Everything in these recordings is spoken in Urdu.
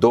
2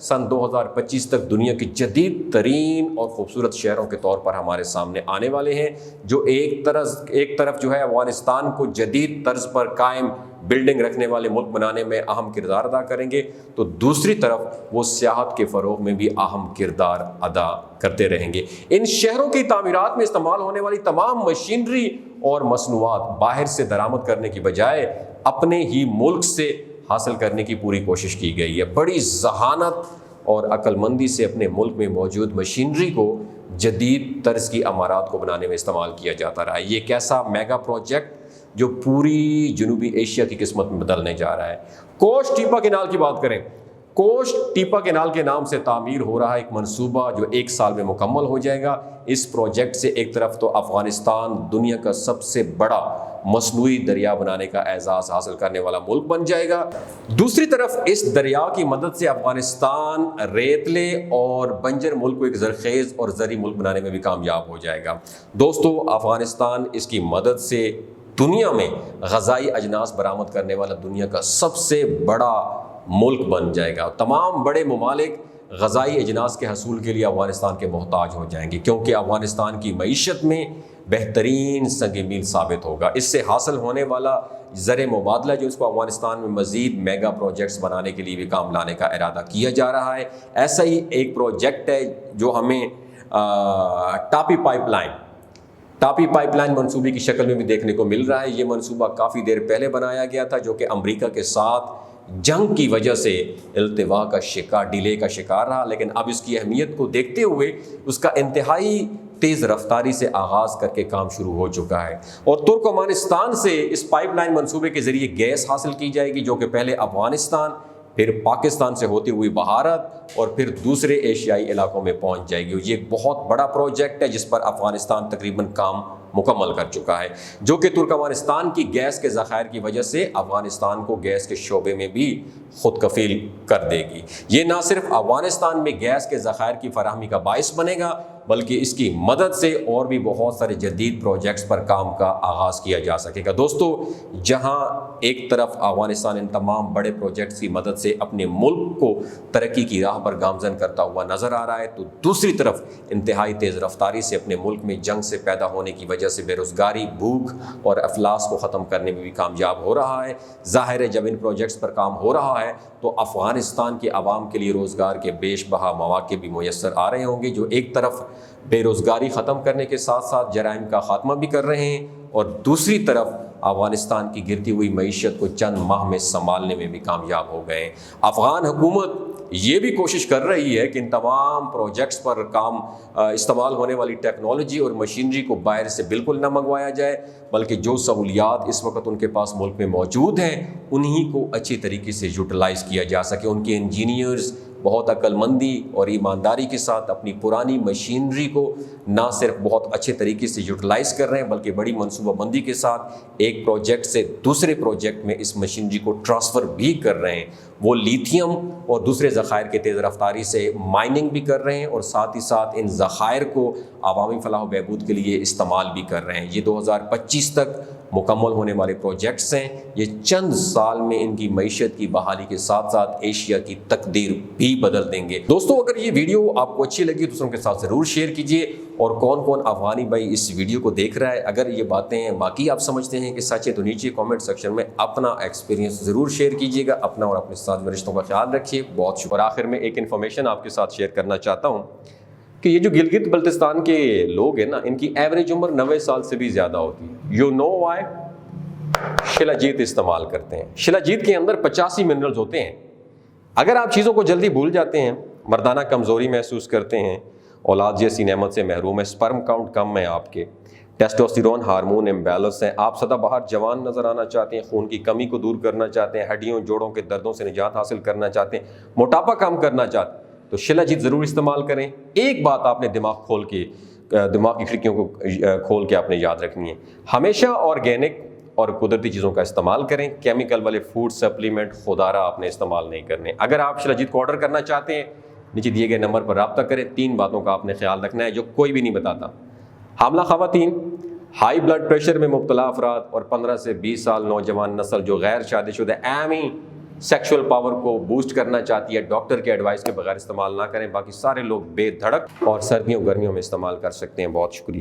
سن 2025 تک دنیا کے جدید ترین اور خوبصورت شہروں کے طور پر ہمارے سامنے آنے والے ہیں، جو ایک طرف جو ہے افغانستان کو جدید طرز پر قائم بلڈنگ رکھنے والے ملک بنانے میں اہم کردار ادا کریں گے، تو دوسری طرف وہ سیاحت کے فروغ میں بھی اہم کردار ادا کرتے رہیں گے۔ ان شہروں کی تعمیرات میں استعمال ہونے والی تمام مشینری اور مصنوعات باہر سے درآمد کرنے کی بجائے اپنے ہی ملک سے حاصل کرنے کی پوری کوشش کی گئی ہے۔ بڑی ذہانت اور عقل مندی سے اپنے ملک میں موجود مشینری کو جدید طرز کی عمارات کو بنانے میں استعمال کیا جاتا رہا ہے۔ یہ ایک ایسا میگا پروجیکٹ جو پوری جنوبی ایشیا کی قسمت میں بدلنے جا رہا ہے۔ کوش ٹیپا کینال کی بات کریں، کوش ٹیپا کینال کے نام سے تعمیر ہو رہا ہے ایک منصوبہ جو 1 سال میں مکمل ہو جائے گا۔ اس پروجیکٹ سے ایک طرف تو افغانستان دنیا کا سب سے بڑا مصنوعی دریا بنانے کا اعزاز حاصل کرنے والا ملک بن جائے گا، دوسری طرف اس دریا کی مدد سے افغانستان ریتلے اور بنجر ملک کو ایک زرخیز اور زرعی ملک بنانے میں بھی کامیاب ہو جائے گا۔ دوستو، افغانستان اس کی مدد سے دنیا میں غذائی اجناس برآمد کرنے والا دنیا کا سب سے بڑا ملک بن جائے گا۔ تمام بڑے ممالک غذائی اجناس کے حصول کے لیے افغانستان کے محتاج ہو جائیں گے، کیونکہ افغانستان کی معیشت میں بہترین سنگ میل ثابت ہوگا۔ اس سے حاصل ہونے والا زر مبادلہ جو اس کو افغانستان میں مزید میگا پروجیکٹس بنانے کے لیے بھی کام لانے کا ارادہ کیا جا رہا ہے۔ ایسا ہی ایک پروجیکٹ ہے جو ہمیں ٹاپی پائپ لائن منصوبے کی شکل میں بھی دیکھنے کو مل رہا ہے۔ یہ منصوبہ کافی دیر پہلے بنایا گیا تھا، جو کہ امریکہ کے ساتھ جنگ کی وجہ سے التوا کا ڈیلے کا شکار رہا، لیکن اب اس کی اہمیت کو دیکھتے ہوئے اس کا انتہائی تیز رفتاری سے آغاز کر کے کام شروع ہو چکا ہے، اور ترکمانستان سے اس پائپ لائن منصوبے کے ذریعے گیس حاصل کی جائے گی، جو کہ پہلے افغانستان، پھر پاکستان سے ہوتی ہوئی بھارت اور پھر دوسرے ایشیائی علاقوں میں پہنچ جائے گی۔ یہ ایک بہت بڑا پروجیکٹ ہے جس پر افغانستان تقریباً کام مکمل کر چکا ہے، جو کہ ترکمانستان کی گیس کے ذخائر کی وجہ سے افغانستان کو گیس کے شعبے میں بھی خود کفیل کر دے گی۔ یہ نہ صرف افغانستان میں گیس کے ذخائر کی فراہمی کا باعث بنے گا، بلکہ اس کی مدد سے اور بھی بہت سارے جدید پروجیکٹس پر کام کا آغاز کیا جا سکے گا۔ دوستو، جہاں ایک طرف افغانستان ان تمام بڑے پروجیکٹس کی مدد سے اپنے ملک کو ترقی کی راہ پر گامزن کرتا ہوا نظر آ رہا ہے، تو دوسری طرف انتہائی تیز رفتاری سے اپنے ملک میں جنگ سے پیدا ہونے کی وجہ سے بے روزگاری، بھوک اور افلاس کو ختم کرنے میں بھی کامیاب ہو رہا ہے۔ ظاہر ہے جب ان پروجیکٹس پر کام ہو رہا ہے تو افغانستان کے عوام کے لیے روزگار کے بیش بہا مواقع بھی میسر آ رہے ہوں گے، جو ایک طرف بے روزگاری ختم کرنے کے ساتھ ساتھ جرائم کا خاتمہ بھی کر رہے ہیں، اور دوسری طرف افغانستان کی گرتی ہوئی معیشت کو چند ماہ میں سنبھالنے میں بھی کامیاب ہو گئے ہیں۔ افغان حکومت یہ بھی کوشش کر رہی ہے کہ ان تمام پروجیکٹس پر کام استعمال ہونے والی ٹیکنالوجی اور مشینری کو باہر سے بالکل نہ منگوایا جائے، بلکہ جو سہولیات اس وقت ان کے پاس ملک میں موجود ہیں انہی کو اچھی طریقے سے یوٹیلائز کیا جا سکے۔ ان کے انجینئرز بہت عقل مندی اور ایمانداری کے ساتھ اپنی پرانی مشینری کو نہ صرف بہت اچھے طریقے سے یوٹیلائز کر رہے ہیں، بلکہ بڑی منصوبہ بندی کے ساتھ ایک پروجیکٹ سے دوسرے پروجیکٹ میں اس مشینری کو ٹرانسفر بھی کر رہے ہیں۔ وہ لیتھیم اور دوسرے ذخائر کے تیز رفتاری سے مائننگ بھی کر رہے ہیں، اور ساتھ ہی ساتھ ان ذخائر کو عوامی فلاح و بہبود کے لیے استعمال بھی کر رہے ہیں۔ یہ 2025 تک مکمل ہونے والے پروجیکٹس ہیں۔ یہ چند سال میں ان کی معیشت کی بحالی کے ساتھ ساتھ ایشیا کی تقدیر بھی بدل دیں گے۔ دوستو، اگر یہ ویڈیو آپ کو اچھی لگی تو دوسروں کے ساتھ ضرور شیئر کیجیے، اور کون کون افغانی بھائی اس ویڈیو کو دیکھ رہا ہے، اگر یہ باتیں باقی آپ سمجھتے ہیں کہ سچ ہے تو نیچے کامنٹ سیکشن میں اپنا ایکسپیرینس ضرور شیئر کیجیے گا۔ اپنا اور اپنے ساتھ میں رشتوں کا خیال رکھیے۔ بہت شکریہ۔ آخر میں ایک انفارمیشن آپ کے ساتھ شیئر کرنا چاہتا ہوں کہ یہ جو گلگت بلتستان کے لوگ ہیں نا، ان کی ایوریج عمر 90 سال سے بھی زیادہ ہوتی ہے۔ You know Y? شلاجیت استعمال کرتے ہیں۔ شلاجیت کے اندر 85 منرلز ہوتے ہیں۔ اگر آپ چیزوں کو جلدی بھول جاتے ہیں، مردانہ کمزوری محسوس کرتے ہیں، اولاد جیسی نعمت سے محروم ہیں، سپرم کاؤنٹ کم ہے، آپ کے ٹیسٹوسٹیرون ہارمون امبیلنس ہیں، آپ سدا بہار جوان نظر آنا چاہتے ہیں، خون کی کمی کو دور کرنا چاہتے ہیں، ہڈیوں جوڑوں کے دردوں سے نجات حاصل کرنا چاہتے ہیں، موٹاپا کم کرنا چاہتے ہیں، تو شلاجیت ضرور استعمال کریں۔ ایک بات آپ نے دماغ کی کھڑکیوں کو کھول کے آپ نے یاد رکھنی ہے، ہمیشہ آرگینک اور قدرتی چیزوں کا استعمال کریں۔ کیمیکل والے فوڈ سپلیمنٹ خودارا آپ نے استعمال نہیں کرنے۔ اگر آپ شلاجیت کو آرڈر کرنا چاہتے ہیں، نیچے دیے گئے نمبر پر رابطہ کریں۔ 3 باتوں کا آپ نے خیال رکھنا ہے جو کوئی بھی نہیں بتاتا۔ حاملہ خواتین، ہائی بلڈ پریشر میں مبتلا افراد، اور 15 سے 20 سال نوجوان نسل جو غیر شادی شدہ ایمی سیکشول پاور کو بوسٹ کرنا چاہتی ہے، ڈاکٹر کے ایڈوائس کے بغیر استعمال نہ کریں، باقی سارے لوگ بے دھڑک اور سردیوں گرمیوں میں استعمال کر سکتے ہیں۔ بہت شکریہ۔